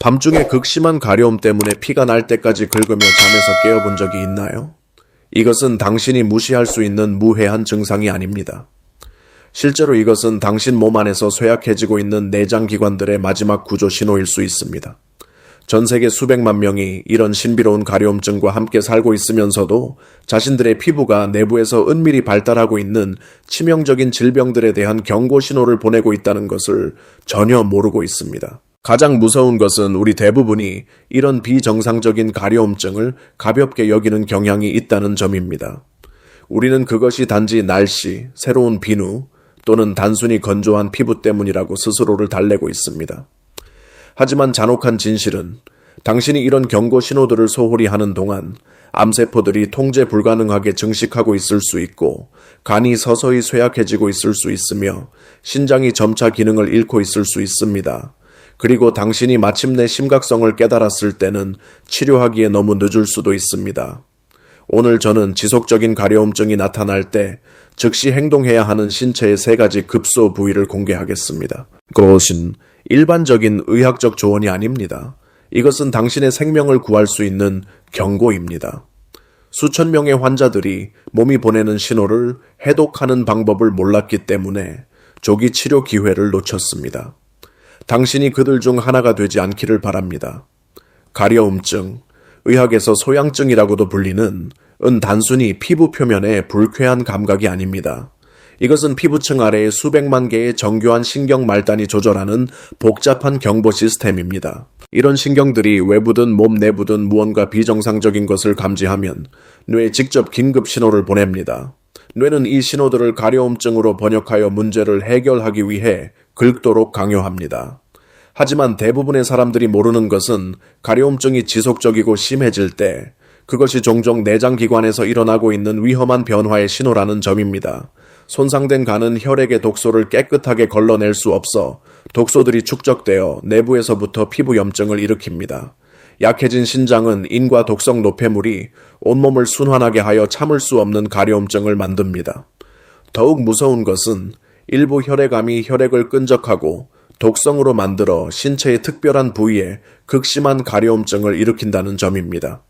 밤중에 극심한 가려움 때문에 피가 날 때까지 긁으며 잠에서 깨어본 적이 있나요? 이것은 당신이 무시할 수 있는 무해한 증상이 아닙니다. 실제로 이것은 당신 몸 안에서 쇠약해지고 있는 내장기관들의 마지막 구조 신호일 수 있습니다. 전 세계 수백만 명이 이런 신비로운 가려움증과 함께 살고 있으면서도 자신들의 피부가 내부에서 은밀히 발달하고 있는 치명적인 질병들에 대한 경고 신호를 보내고 있다는 것을 전혀 모르고 있습니다. 가장 무서운 것은 우리 대부분이 이런 비정상적인 가려움증을 가볍게 여기는 경향이 있다는 점입니다. 우리는 그것이 단지 날씨, 새로운 비누 또는 단순히 건조한 피부 때문이라고 스스로를 달래고 있습니다. 하지만 잔혹한 진실은 당신이 이런 경고 신호들을 소홀히 하는 동안 암세포들이 통제 불가능하게 증식하고 있을 수 있고 간이 서서히 쇠약해지고 있을 수 있으며 신장이 점차 기능을 잃고 있을 수 있습니다. 그리고 당신이 마침내 심각성을 깨달았을 때는 치료하기에 너무 늦을 수도 있습니다. 오늘 저는 지속적인 가려움증이 나타날 때 즉시 행동해야 하는 신체의 3가지 급소 부위를 공개하겠습니다. 그것은 일반적인 의학적 조언이 아닙니다. 이것은 당신의 생명을 구할 수 있는 경고입니다. 수천 명의 환자들이 몸이 보내는 신호를 해독하는 방법을 몰랐기 때문에 조기 치료 기회를 놓쳤습니다. 당신이 그들 중 하나가 되지 않기를 바랍니다. 가려움증, 의학에서 소양증이라고도 불리는 단순히 피부 표면의 불쾌한 감각이 아닙니다. 이것은 피부층 아래의 수백만 개의 정교한 신경 말단이 조절하는 복잡한 경보 시스템입니다. 이런 신경들이 외부든 몸 내부든 무언가 비정상적인 것을 감지하면 뇌에 직접 긴급 신호를 보냅니다. 뇌는 이 신호들을 가려움증으로 번역하여 문제를 해결하기 위해 긁도록 강요합니다. 하지만 대부분의 사람들이 모르는 것은 가려움증이 지속적이고 심해질 때 그것이 종종 내장기관에서 일어나고 있는 위험한 변화의 신호라는 점입니다. 손상된 간은 혈액의 독소를 깨끗하게 걸러낼 수 없어 독소들이 축적되어 내부에서부터 피부 염증을 일으킵니다. 약해진 신장은 인과 독성 노폐물이 온몸을 순환하게 하여 참을 수 없는 가려움증을 만듭니다. 더욱 무서운 것은 일부 혈액암이 혈액을 끈적하고 독성으로 만들어 신체의 특별한 부위에 극심한 가려움증을 일으킨다는 점입니다.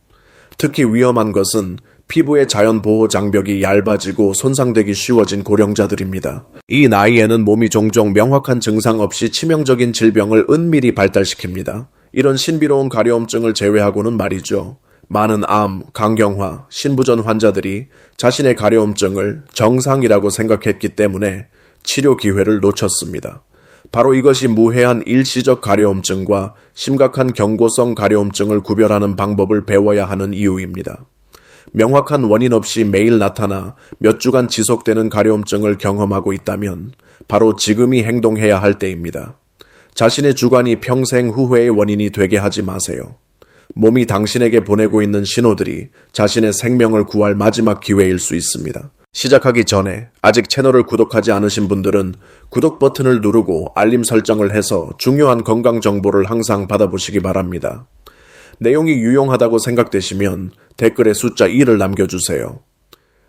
특히 위험한 것은 피부의 자연 보호 장벽이 얇아지고 손상되기 쉬워진 고령자들입니다. 이 나이에는 몸이 종종 명확한 증상 없이 치명적인 질병을 은밀히 발달시킵니다. 이런 신비로운 가려움증을 제외하고는 말이죠. 많은 암, 간경화, 신부전 환자들이 자신의 가려움증을 정상이라고 생각했기 때문에 치료 기회를 놓쳤습니다. 바로 이것이 무해한 일시적 가려움증과 심각한 경고성 가려움증을 구별하는 방법을 배워야 하는 이유입니다. 명확한 원인 없이 매일 나타나 몇 주간 지속되는 가려움증을 경험하고 있다면 바로 지금이 행동해야 할 때입니다. 자신의 주관이 평생 후회의 원인이 되게 하지 마세요. 몸이 당신에게 보내고 있는 신호들이 자신의 생명을 구할 마지막 기회일 수 있습니다. 시작하기 전에 아직 채널을 구독하지 않으신 분들은 구독 버튼을 누르고 알림 설정을 해서 중요한 건강 정보를 항상 받아보시기 바랍니다. 내용이 유용하다고 생각되시면 댓글에 숫자 2를 남겨주세요.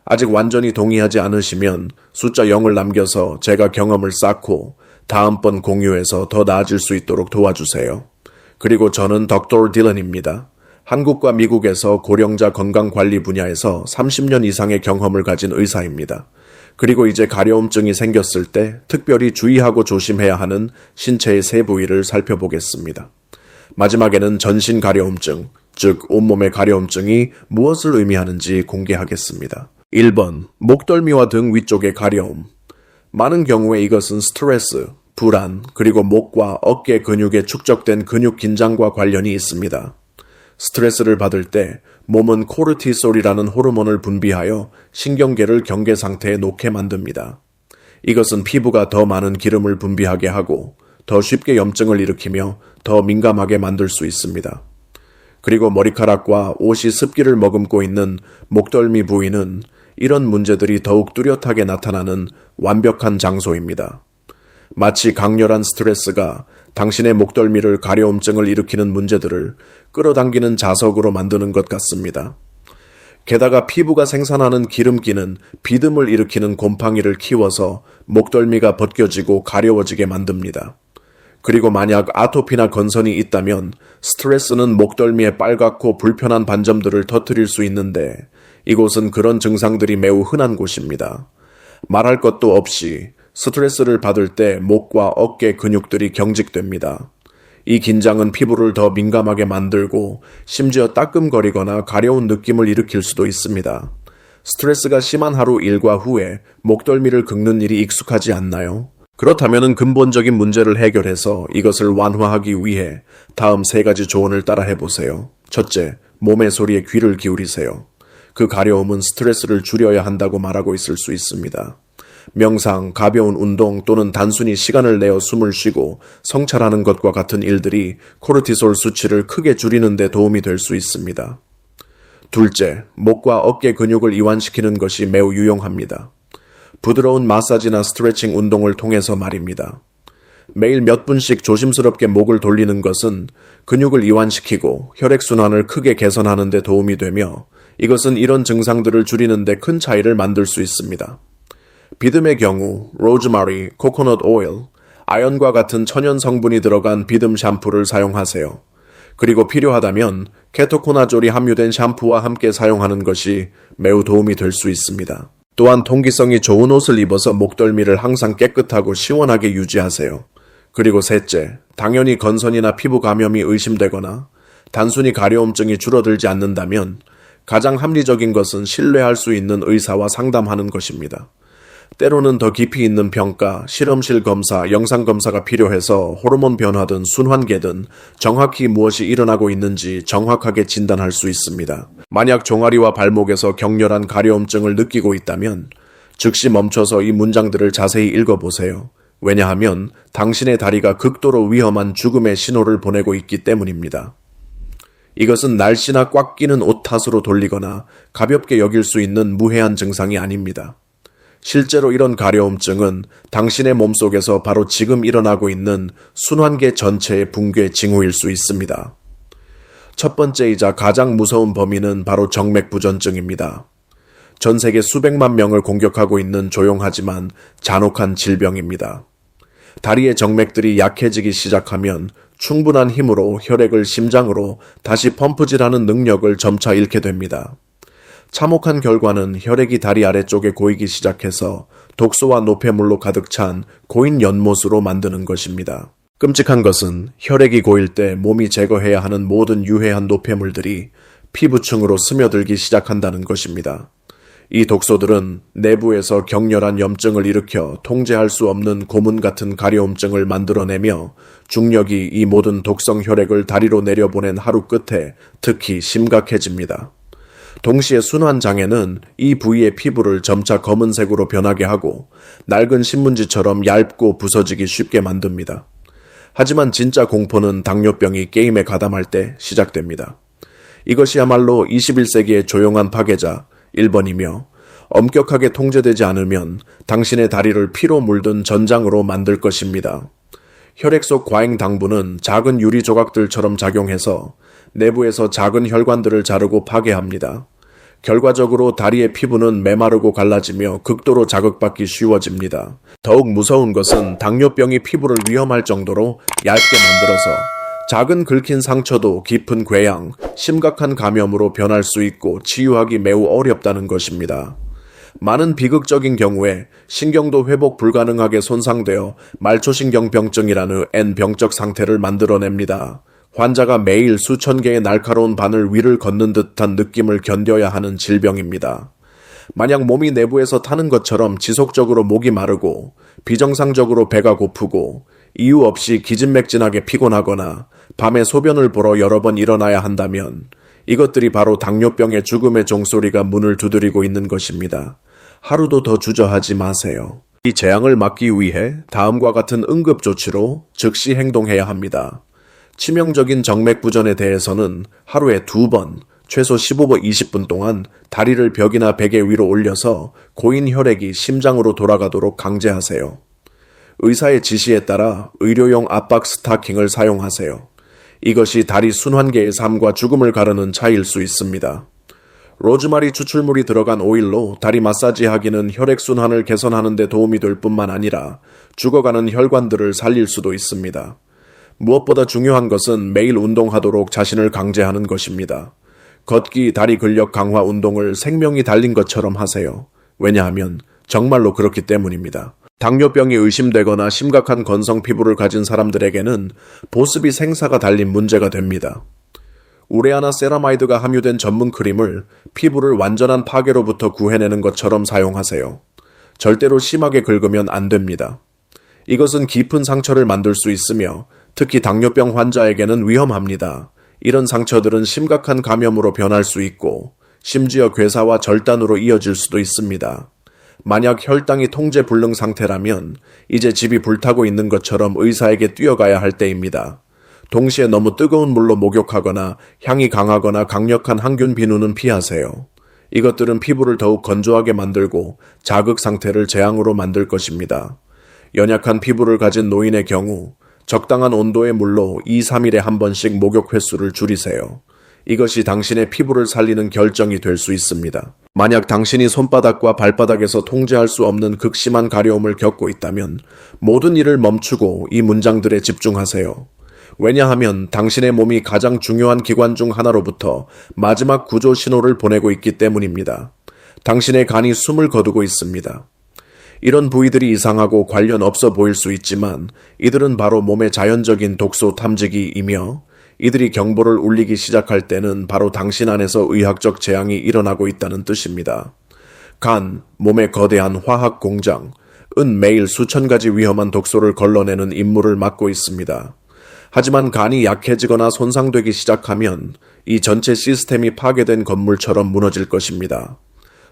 아직 완전히 동의하지 않으시면 숫자 0을 남겨서 제가 경험을 쌓고 다음번 공유해서 더 나아질 수 있도록 도와주세요. 그리고 저는 덕터 딜런입니다. 한국과 미국에서 고령자 건강관리 분야에서 30년 이상의 경험을 가진 의사입니다. 그리고 이제 가려움증이 생겼을 때 특별히 주의하고 조심해야 하는 신체의 3부위를 살펴보겠습니다. 마지막에는 전신 가려움증, 즉 온몸의 가려움증이 무엇을 의미하는지 공개하겠습니다. 1번, 목덜미와 등 위쪽의 가려움. 많은 경우에 이것은 스트레스, 불안, 그리고 목과 어깨 근육에 축적된 근육 긴장과 관련이 있습니다. 스트레스를 받을 때 몸은 코르티솔이라는 호르몬을 분비하여 신경계를 경계 상태에 놓게 만듭니다. 이것은 피부가 더 많은 기름을 분비하게 하고 더 쉽게 염증을 일으키며 더 민감하게 만들 수 있습니다. 그리고 머리카락과 옷이 습기를 머금고 있는 목덜미 부위는 이런 문제들이 더욱 뚜렷하게 나타나는 완벽한 장소입니다. 마치 강렬한 스트레스가 당신의 목덜미를 가려움증을 일으키는 문제들을 끌어당기는 자석으로 만드는 것 같습니다. 게다가 피부가 생산하는 기름기는 비듬을 일으키는 곰팡이를 키워서 목덜미가 벗겨지고 가려워지게 만듭니다. 그리고 만약 아토피나 건선이 있다면 스트레스는 목덜미에 빨갛고 불편한 반점들을 터뜨릴 수 있는데 이곳은 그런 증상들이 매우 흔한 곳입니다. 말할 것도 없이 스트레스를 받을 때 목과 어깨 근육들이 경직됩니다. 이 긴장은 피부를 더 민감하게 만들고 심지어 따끔거리거나 가려운 느낌을 일으킬 수도 있습니다. 스트레스가 심한 하루 일과 후에 목덜미를 긁는 일이 익숙하지 않나요? 그렇다면 근본적인 문제를 해결해서 이것을 완화하기 위해 다음 3가지 조언을 따라 해보세요. 첫째, 몸의 소리에 귀를 기울이세요. 그 가려움은 스트레스를 줄여야 한다고 말하고 있을 수 있습니다. 명상, 가벼운 운동 또는 단순히 시간을 내어 숨을 쉬고 성찰하는 것과 같은 일들이 코르티솔 수치를 크게 줄이는 데 도움이 될 수 있습니다. 둘째, 목과 어깨 근육을 이완시키는 것이 매우 유용합니다. 부드러운 마사지나 스트레칭 운동을 통해서 말입니다. 매일 몇 분씩 조심스럽게 목을 돌리는 것은 근육을 이완시키고 혈액순환을 크게 개선하는 데 도움이 되며 이것은 이런 증상들을 줄이는 데 큰 차이를 만들 수 있습니다. 비듬의 경우 로즈마리, 코코넛 오일, 아연과 같은 천연 성분이 들어간 비듬 샴푸를 사용하세요. 그리고 필요하다면 케토코나졸이 함유된 샴푸와 함께 사용하는 것이 매우 도움이 될 수 있습니다. 또한 통기성이 좋은 옷을 입어서 목덜미를 항상 깨끗하고 시원하게 유지하세요. 그리고 셋째, 당연히 건선이나 피부 감염이 의심되거나 단순히 가려움증이 줄어들지 않는다면 가장 합리적인 것은 신뢰할 수 있는 의사와 상담하는 것입니다. 때로는 더 깊이 있는 평가, 실험실 검사, 영상 검사가 필요해서 호르몬 변화든 순환계든 정확히 무엇이 일어나고 있는지 정확하게 진단할 수 있습니다. 만약 종아리와 발목에서 격렬한 가려움증을 느끼고 있다면 즉시 멈춰서 이 문장들을 자세히 읽어보세요. 왜냐하면 당신의 다리가 극도로 위험한 죽음의 신호를 보내고 있기 때문입니다. 이것은 날씨나 꽉 끼는 옷 탓으로 돌리거나 가볍게 여길 수 있는 무해한 증상이 아닙니다. 실제로 이런 가려움증은 당신의 몸속에서 바로 지금 일어나고 있는 순환계 전체의 붕괴 징후일 수 있습니다. 첫 번째이자 가장 무서운 범인은 바로 정맥부전증입니다. 전 세계 수백만 명을 공격하고 있는 조용하지만 잔혹한 질병입니다. 다리의 정맥들이 약해지기 시작하면 충분한 힘으로 혈액을 심장으로 다시 펌프질하는 능력을 점차 잃게 됩니다. 참혹한 결과는 혈액이 다리 아래쪽에 고이기 시작해서 독소와 노폐물로 가득 찬 고인 연못으로 만드는 것입니다. 끔찍한 것은 혈액이 고일 때 몸이 제거해야 하는 모든 유해한 노폐물들이 피부층으로 스며들기 시작한다는 것입니다. 이 독소들은 내부에서 격렬한 염증을 일으켜 통제할 수 없는 고문 같은 가려움증을 만들어내며 중력이 이 모든 독성 혈액을 다리로 내려보낸 하루 끝에 특히 심각해집니다. 동시에 순환장애는 이 부위의 피부를 점차 검은색으로 변하게 하고 낡은 신문지처럼 얇고 부서지기 쉽게 만듭니다. 하지만 진짜 공포는 당뇨병이 게임에 가담할 때 시작됩니다. 이것이야말로 21세기의 조용한 파괴자 1번이며 엄격하게 통제되지 않으면 당신의 다리를 피로 물든 전장으로 만들 것입니다. 혈액 속 과잉 당분은 작은 유리 조각들처럼 작용해서 내부에서 작은 혈관들을 자르고 파괴합니다. 결과적으로 다리의 피부는 메마르고 갈라지며 극도로 자극받기 쉬워집니다. 더욱 무서운 것은 당뇨병이 피부를 위험할 정도로 얇게 만들어서 작은 긁힌 상처도 깊은 궤양, 심각한 감염으로 변할 수 있고 치유하기 매우 어렵다는 것입니다. 많은 비극적인 경우에 신경도 회복 불가능하게 손상되어 말초신경병증이라는 N병적 상태를 만들어냅니다. 환자가 매일 수천 개의 날카로운 바늘 위를 걷는 듯한 느낌을 견뎌야 하는 질병입니다. 만약 몸이 내부에서 타는 것처럼 지속적으로 목이 마르고 비정상적으로 배가 고프고 이유 없이 기진맥진하게 피곤하거나 밤에 소변을 보러 여러 번 일어나야 한다면 이것들이 바로 당뇨병의 죽음의 종소리가 문을 두드리고 있는 것입니다. 하루도 더 주저하지 마세요. 이 재앙을 막기 위해 다음과 같은 응급조치로 즉시 행동해야 합니다. 치명적인 정맥부전에 대해서는 하루에 2번, 최소 15분 20분 동안 다리를 벽이나 베개 위로 올려서 고인 혈액이 심장으로 돌아가도록 강제하세요. 의사의 지시에 따라 의료용 압박 스타킹을 사용하세요. 이것이 다리 순환계의 삶과 죽음을 가르는 차이일 수 있습니다. 로즈마리 추출물이 들어간 오일로 다리 마사지하기는 혈액순환을 개선하는 데 도움이 될 뿐만 아니라 죽어가는 혈관들을 살릴 수도 있습니다. 무엇보다 중요한 것은 매일 운동하도록 자신을 강제하는 것입니다. 걷기, 다리 근력 강화 운동을 생명이 달린 것처럼 하세요. 왜냐하면 정말로 그렇기 때문입니다. 당뇨병이 의심되거나 심각한 건성 피부를 가진 사람들에게는 보습이 생사가 달린 문제가 됩니다. 우레아나 세라마이드가 함유된 전문 크림을 피부를 완전한 파괴로부터 구해내는 것처럼 사용하세요. 절대로 심하게 긁으면 안 됩니다. 이것은 깊은 상처를 만들 수 있으며 특히 당뇨병 환자에게는 위험합니다. 이런 상처들은 심각한 감염으로 변할 수 있고 심지어 괴사와 절단으로 이어질 수도 있습니다. 만약 혈당이 통제 불능 상태라면 이제 집이 불타고 있는 것처럼 의사에게 뛰어가야 할 때입니다. 동시에 너무 뜨거운 물로 목욕하거나 향이 강하거나 강력한 항균 비누는 피하세요. 이것들은 피부를 더욱 건조하게 만들고 자극 상태를 재앙으로 만들 것입니다. 연약한 피부를 가진 노인의 경우 적당한 온도의 물로 2-3일에 한 번씩 목욕 횟수를 줄이세요. 이것이 당신의 피부를 살리는 결정이 될 수 있습니다. 만약 당신이 손바닥과 발바닥에서 통제할 수 없는 극심한 가려움을 겪고 있다면 모든 일을 멈추고 이 문장들에 집중하세요. 왜냐하면 당신의 몸이 가장 중요한 기관 중 하나로부터 마지막 구조 신호를 보내고 있기 때문입니다. 당신의 간이 숨을 거두고 있습니다. 이런 부위들이 이상하고 관련 없어 보일 수 있지만 이들은 바로 몸의 자연적인 독소 탐지기이며 이들이 경보를 울리기 시작할 때는 바로 당신 안에서 의학적 재앙이 일어나고 있다는 뜻입니다. 간, 몸의 거대한 화학 공장, 은 매일 수천 가지 위험한 독소를 걸러내는 임무를 맡고 있습니다. 하지만 간이 약해지거나 손상되기 시작하면 이 전체 시스템이 파괴된 건물처럼 무너질 것입니다.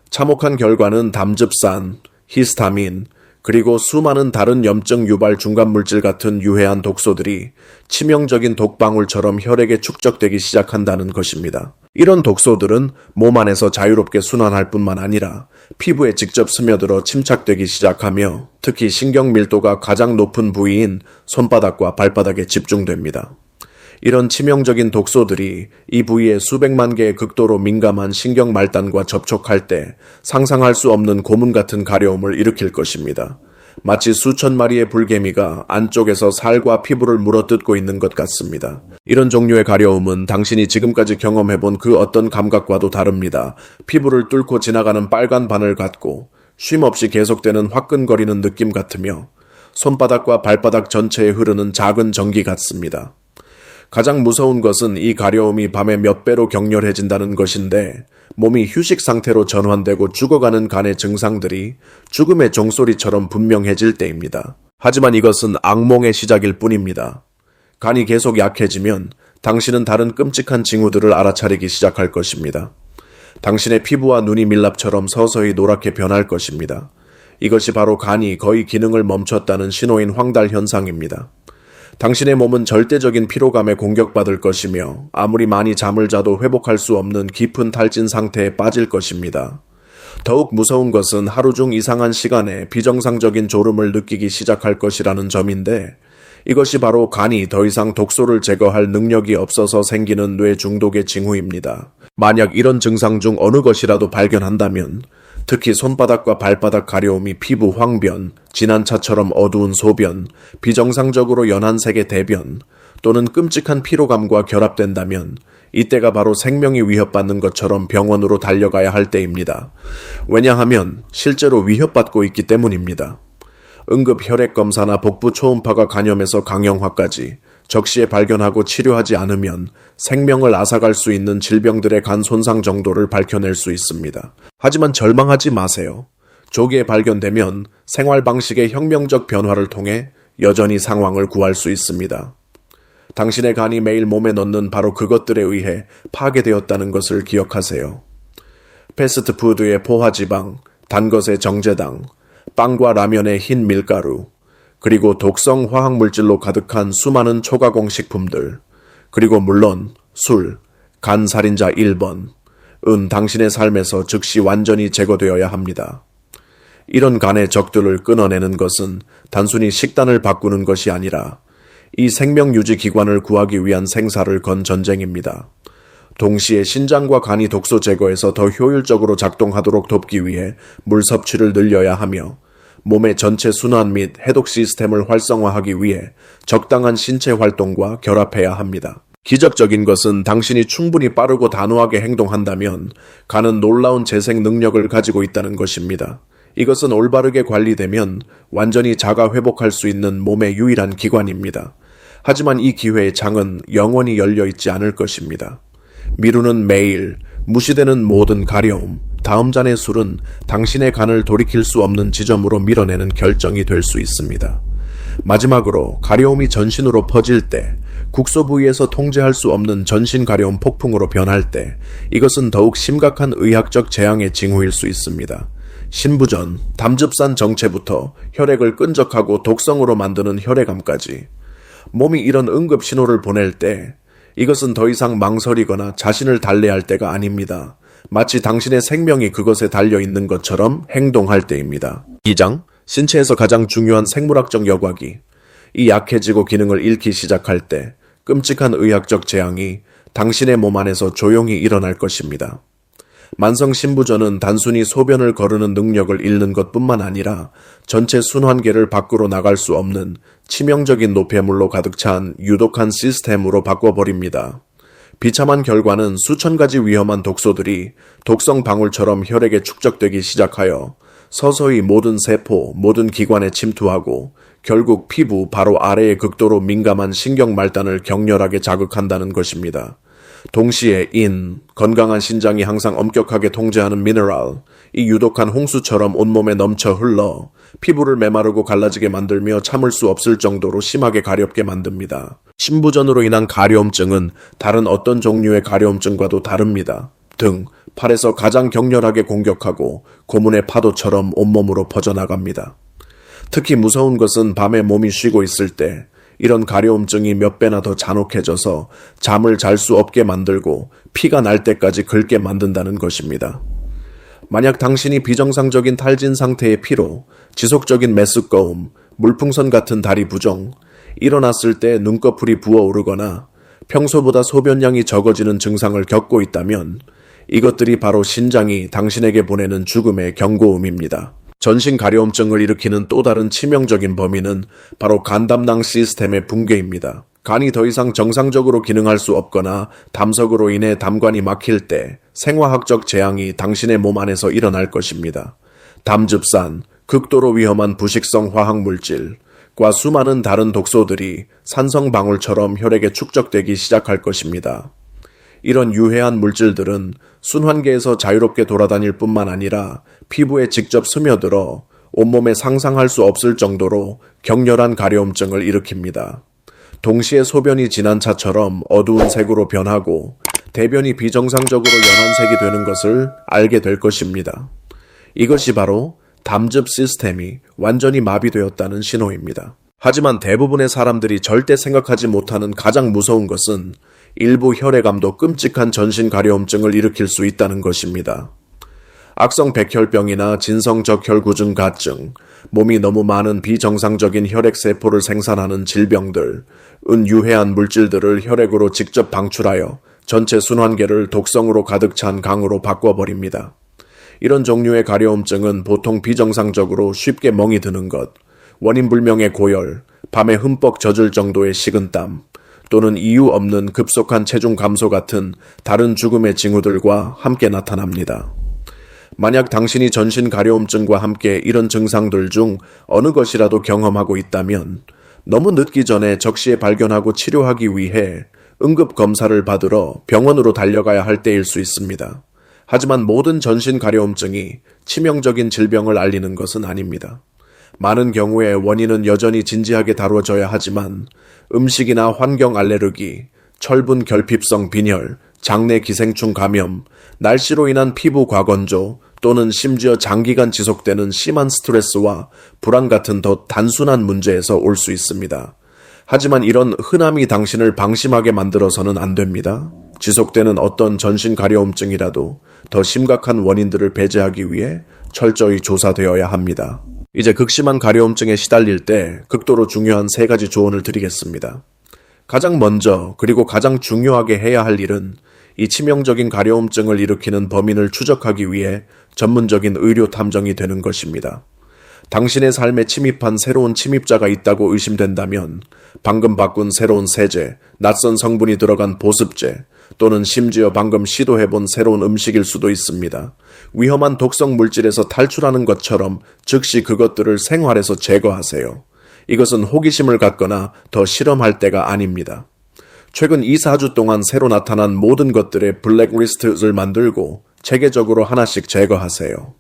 참혹한 결과는 담즙산, 히스타민, 그리고 수많은 다른 염증 유발 중간물질 같은 유해한 독소들이 치명적인 독방울처럼 혈액에 축적되기 시작한다는 것입니다. 이런 독소들은 몸 안에서 자유롭게 순환할 뿐만 아니라 피부에 직접 스며들어 침착되기 시작하며 특히 신경 밀도가 가장 높은 부위인 손바닥과 발바닥에 집중됩니다. 이런 치명적인 독소들이 이 부위에 수백만 개의 극도로 민감한 신경 말단과 접촉할 때 상상할 수 없는 고문 같은 가려움을 일으킬 것입니다. 마치 수천 마리의 불개미가 안쪽에서 살과 피부를 물어뜯고 있는 것 같습니다. 이런 종류의 가려움은 당신이 지금까지 경험해본 그 어떤 감각과도 다릅니다. 피부를 뚫고 지나가는 빨간 바늘 같고 쉼없이 계속되는 화끈거리는 느낌 같으며 손바닥과 발바닥 전체에 흐르는 작은 전기 같습니다. 가장 무서운 것은 이 가려움이 밤에 몇 배로 격렬해진다는 것인데 몸이 휴식 상태로 전환되고 죽어가는 간의 증상들이 죽음의 종소리처럼 분명해질 때입니다. 하지만 이것은 악몽의 시작일 뿐입니다. 간이 계속 약해지면 당신은 다른 끔찍한 징후들을 알아차리기 시작할 것입니다. 당신의 피부와 눈이 밀랍처럼 서서히 노랗게 변할 것입니다. 이것이 바로 간이 거의 기능을 멈췄다는 신호인 황달 현상입니다. 당신의 몸은 절대적인 피로감에 공격받을 것이며 아무리 많이 잠을 자도 회복할 수 없는 깊은 탈진 상태에 빠질 것입니다. 더욱 무서운 것은 하루 중 이상한 시간에 비정상적인 졸음을 느끼기 시작할 것이라는 점인데 이것이 바로 간이 더 이상 독소를 제거할 능력이 없어서 생기는 뇌 중독의 징후입니다. 만약 이런 증상 중 어느 것이라도 발견한다면 특히 손바닥과 발바닥 가려움이 피부 황변, 진한 차처럼 어두운 소변, 비정상적으로 연한색의 대변, 또는 끔찍한 피로감과 결합된다면 이때가 바로 생명이 위협받는 것처럼 병원으로 달려가야 할 때입니다. 왜냐하면 실제로 위협받고 있기 때문입니다. 응급 혈액검사나 복부 초음파가 간염에서 강형화까지 적시에 발견하고 치료하지 않으면 생명을 앗아갈 수 있는 질병들의 간 손상 정도를 밝혀낼 수 있습니다. 하지만 절망하지 마세요. 조기에 발견되면 생활 방식의 혁명적 변화를 통해 여전히 상황을 구할 수 있습니다. 당신의 간이 매일 몸에 넣는 바로 그것들에 의해 파괴되었다는 것을 기억하세요. 패스트푸드의 포화지방, 단 것의 정제당, 빵과 라면의 흰 밀가루, 그리고 독성 화학물질로 가득한 수많은 초가공 식품들, 그리고 물론 술, 간살인자 1번, 은 당신의 삶에서 즉시 완전히 제거되어야 합니다. 이런 간의 적들을 끊어내는 것은 단순히 식단을 바꾸는 것이 아니라 이 생명유지 기관을 구하기 위한 생사를 건 전쟁입니다. 동시에 신장과 간이 독소 제거에서 더 효율적으로 작동하도록 돕기 위해 물 섭취를 늘려야 하며 몸의 전체 순환 및 해독 시스템을 활성화하기 위해 적당한 신체 활동과 결합해야 합니다. 기적적인 것은 당신이 충분히 빠르고 단호하게 행동한다면 간은 놀라운 재생 능력을 가지고 있다는 것입니다. 이것은 올바르게 관리되면 완전히 자가 회복할 수 있는 몸의 유일한 기관입니다. 하지만 이 기회의 창은 영원히 열려 있지 않을 것입니다. 미루는 매일, 무시되는 모든 가려움, 다음 잔의 술은 당신의 간을 돌이킬 수 없는 지점으로 밀어내는 결정이 될 수 있습니다. 마지막으로 가려움이 전신으로 퍼질 때, 국소 부위에서 통제할 수 없는 전신 가려움 폭풍으로 변할 때 이것은 더욱 심각한 의학적 재앙의 징후일 수 있습니다. 신부전, 담즙산 정체부터 혈액을 끈적하고 독성으로 만드는 혈액암까지 몸이 이런 응급 신호를 보낼 때 이것은 더 이상 망설이거나 자신을 달래할 때가 아닙니다. 마치 당신의 생명이 그것에 달려있는 것처럼 행동할 때입니다. 2장, 신체에서 가장 중요한 생물학적 여과기. 이 약해지고 기능을 잃기 시작할 때 끔찍한 의학적 재앙이 당신의 몸 안에서 조용히 일어날 것입니다. 만성 신부전은 단순히 소변을 거르는 능력을 잃는 것뿐만 아니라 전체 순환계를 밖으로 나갈 수 없는 치명적인 노폐물로 가득 찬 유독한 시스템으로 바꿔버립니다. 비참한 결과는 수천 가지 위험한 독소들이 독성 방울처럼 혈액에 축적되기 시작하여 서서히 모든 세포, 모든 기관에 침투하고 결국 피부 바로 아래의 극도로 민감한 신경말단을 격렬하게 자극한다는 것입니다. 동시에 건강한 신장이 항상 엄격하게 통제하는 미네랄, 이 유독한 홍수처럼 온몸에 넘쳐 흘러 피부를 메마르고 갈라지게 만들며 참을 수 없을 정도로 심하게 가렵게 만듭니다. 신부전으로 인한 가려움증은 다른 어떤 종류의 가려움증과도 다릅니다. 등, 팔에서 가장 격렬하게 공격하고 고문의 파도처럼 온몸으로 퍼져나갑니다. 특히 무서운 것은 밤에 몸이 쉬고 있을 때 이런 가려움증이 몇 배나 더 잔혹해져서 잠을 잘 수 없게 만들고 피가 날 때까지 긁게 만든다는 것입니다. 만약 당신이 비정상적인 탈진 상태의 피로, 지속적인 메스꺼움, 물풍선 같은 다리 부종, 일어났을 때 눈꺼풀이 부어오르거나 평소보다 소변량이 적어지는 증상을 겪고 있다면 이것들이 바로 신장이 당신에게 보내는 죽음의 경고음입니다. 전신 가려움증을 일으키는 또 다른 치명적인 범인은 바로 간 담낭 시스템의 붕괴입니다. 간이 더 이상 정상적으로 기능할 수 없거나 담석으로 인해 담관이 막힐 때 생화학적 재앙이 당신의 몸 안에서 일어날 것입니다. 담즙산, 극도로 위험한 부식성 화학물질과 수많은 다른 독소들이 산성 방울처럼 혈액에 축적되기 시작할 것입니다. 이런 유해한 물질들은 순환계에서 자유롭게 돌아다닐 뿐만 아니라 피부에 직접 스며들어 온몸에 상상할 수 없을 정도로 격렬한 가려움증을 일으킵니다. 동시에 소변이 진한 차처럼 어두운 색으로 변하고 대변이 비정상적으로 연한 색이 되는 것을 알게 될 것입니다. 이것이 바로 담즙 시스템이 완전히 마비되었다는 신호입니다. 하지만 대부분의 사람들이 절대 생각하지 못하는 가장 무서운 것은 일부 혈액암도 끔찍한 전신 가려움증을 일으킬 수 있다는 것입니다. 악성 백혈병이나 진성 적혈구증 가증, 몸이 너무 많은 비정상적인 혈액세포를 생산하는 질병들, 유해한 물질들을 혈액으로 직접 방출하여 전체 순환계를 독성으로 가득 찬 강으로 바꿔버립니다. 이런 종류의 가려움증은 보통 비정상적으로 쉽게 멍이 드는 것, 원인불명의 고열, 밤에 흠뻑 젖을 정도의 식은땀, 또는 이유 없는 급속한 체중 감소 같은 다른 죽음의 징후들과 함께 나타납니다. 만약 당신이 전신 가려움증과 함께 이런 증상들 중 어느 것이라도 경험하고 있다면 너무 늦기 전에 적시에 발견하고 치료하기 위해 응급 검사를 받으러 병원으로 달려가야 할 때일 수 있습니다. 하지만 모든 전신 가려움증이 치명적인 질병을 알리는 것은 아닙니다. 많은 경우에 원인은 여전히 진지하게 다뤄져야 하지만 음식이나 환경 알레르기, 철분 결핍성 빈혈, 장내 기생충 감염, 날씨로 인한 피부 과건조 또는 심지어 장기간 지속되는 심한 스트레스와 불안 같은 더 단순한 문제에서 올 수 있습니다. 하지만 이런 흔함이 당신을 방심하게 만들어서는 안 됩니다. 지속되는 어떤 전신 가려움증이라도 더 심각한 원인들을 배제하기 위해 철저히 조사되어야 합니다. 이제 극심한 가려움증에 시달릴 때 극도로 중요한 3가지 조언을 드리겠습니다. 가장 먼저 그리고 가장 중요하게 해야 할 일은 이 치명적인 가려움증을 일으키는 범인을 추적하기 위해 전문적인 의료 탐정이 되는 것입니다. 당신의 삶에 침입한 새로운 침입자가 있다고 의심된다면 방금 바꾼 새로운 세제, 낯선 성분이 들어간 보습제, 또는 심지어 방금 시도해본 새로운 음식일 수도 있습니다. 위험한 독성 물질에서 탈출하는 것처럼 즉시 그것들을 생활에서 제거하세요. 이것은 호기심을 갖거나 더 실험할 때가 아닙니다. 최근 2-4주 동안 새로 나타난 모든 것들의 블랙리스트를 만들고 체계적으로 하나씩 제거하세요.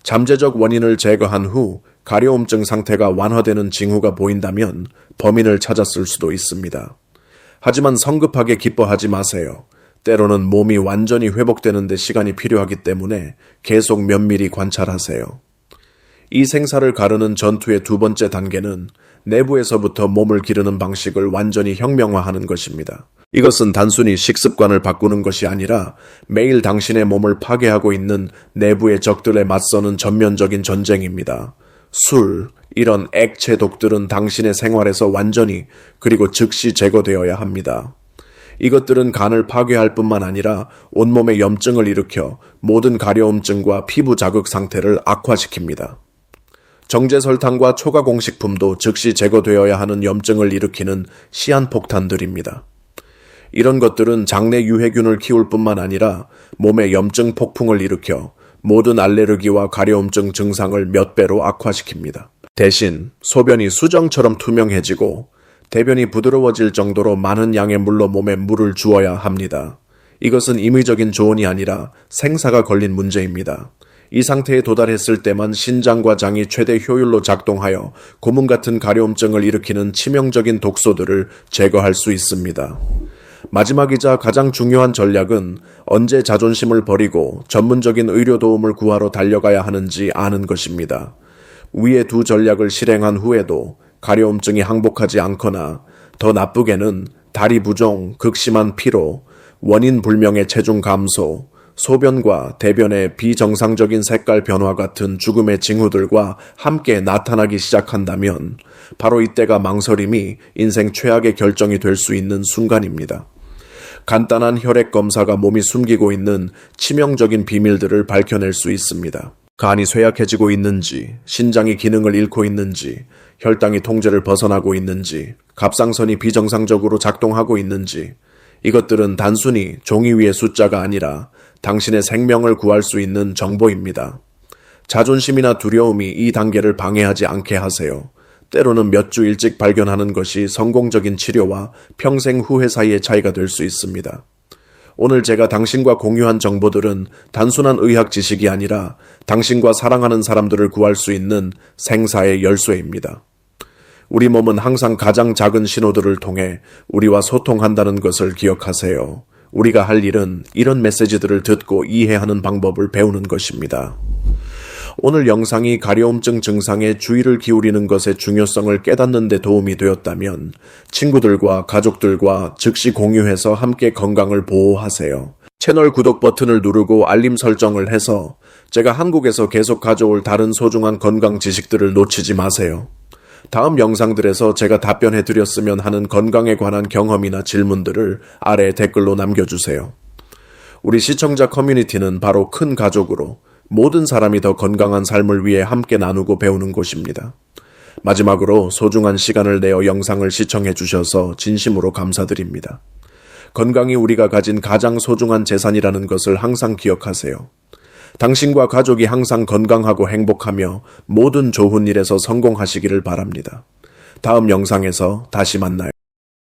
잠재적 원인을 제거한 후 가려움증 상태가 완화되는 징후가 보인다면 범인을 찾았을 수도 있습니다. 하지만 성급하게 기뻐하지 마세요. 때로는 몸이 완전히 회복되는 데 시간이 필요하기 때문에 계속 면밀히 관찰하세요. 이 생사를 가르는 전투의 두 번째 단계는 내부에서부터 몸을 기르는 방식을 완전히 혁명화하는 것입니다. 이것은 단순히 식습관을 바꾸는 것이 아니라 매일 당신의 몸을 파괴하고 있는 내부의 적들에 맞서는 전면적인 전쟁입니다. 술, 이런 액체 독들은 당신의 생활에서 완전히 그리고 즉시 제거되어야 합니다. 이것들은 간을 파괴할 뿐만 아니라 온몸에 염증을 일으켜 모든 가려움증과 피부 자극 상태를 악화시킵니다. 정제설탕과 초가공식품도 즉시 제거되어야 하는 염증을 일으키는 시한폭탄들입니다. 이런 것들은 장내 유해균을 키울 뿐만 아니라 몸에 염증 폭풍을 일으켜 모든 알레르기와 가려움증 증상을 몇 배로 악화시킵니다. 대신 소변이 수정처럼 투명해지고 대변이 부드러워질 정도로 많은 양의 물로 몸에 물을 주어야 합니다. 이것은 임의적인 조언이 아니라 생사가 걸린 문제입니다. 이 상태에 도달했을 때만 신장과 장이 최대 효율로 작동하여 고문 같은 가려움증을 일으키는 치명적인 독소들을 제거할 수 있습니다. 마지막이자 가장 중요한 전략은 언제 자존심을 버리고 전문적인 의료 도움을 구하러 달려가야 하는지 아는 것입니다. 위의 두 전략을 실행한 후에도 가려움증이 항복하지 않거나 더 나쁘게는 다리 부종, 극심한 피로, 원인 불명의 체중 감소, 소변과 대변의 비정상적인 색깔 변화 같은 죽음의 징후들과 함께 나타나기 시작한다면 바로 이때가 망설임이 인생 최악의 결정이 될 수 있는 순간입니다. 간단한 혈액 검사가 몸이 숨기고 있는 치명적인 비밀들을 밝혀낼 수 있습니다. 간이 쇠약해지고 있는지, 신장이 기능을 잃고 있는지, 혈당이 통제를 벗어나고 있는지, 갑상선이 비정상적으로 작동하고 있는지, 이것들은 단순히 종이 위의 숫자가 아니라 당신의 생명을 구할 수 있는 정보입니다. 자존심이나 두려움이 이 단계를 방해하지 않게 하세요. 때로는 몇 주 일찍 발견하는 것이 성공적인 치료와 평생 후회 사이의 차이가 될 수 있습니다. 오늘 제가 당신과 공유한 정보들은 단순한 의학 지식이 아니라 당신과 사랑하는 사람들을 구할 수 있는 생사의 열쇠입니다. 우리 몸은 항상 가장 작은 신호들을 통해 우리와 소통한다는 것을 기억하세요. 우리가 할 일은 이런 메시지들을 듣고 이해하는 방법을 배우는 것입니다. 오늘 영상이 가려움증 증상에 주의를 기울이는 것의 중요성을 깨닫는 데 도움이 되었다면 친구들과 가족들과 즉시 공유해서 함께 건강을 보호하세요. 채널 구독 버튼을 누르고 알림 설정을 해서 제가 한국에서 계속 가져올 다른 소중한 건강 지식들을 놓치지 마세요. 다음 영상들에서 제가 답변해 드렸으면 하는 건강에 관한 경험이나 질문들을 아래 댓글로 남겨주세요. 우리 시청자 커뮤니티는 바로 큰 가족으로 모든 사람이 더 건강한 삶을 위해 함께 나누고 배우는 곳입니다. 마지막으로 소중한 시간을 내어 영상을 시청해 주셔서 진심으로 감사드립니다. 건강이 우리가 가진 가장 소중한 재산이라는 것을 항상 기억하세요. 당신과 가족이 항상 건강하고 행복하며 모든 좋은 일에서 성공하시기를 바랍니다. 다음 영상에서 다시 만나요.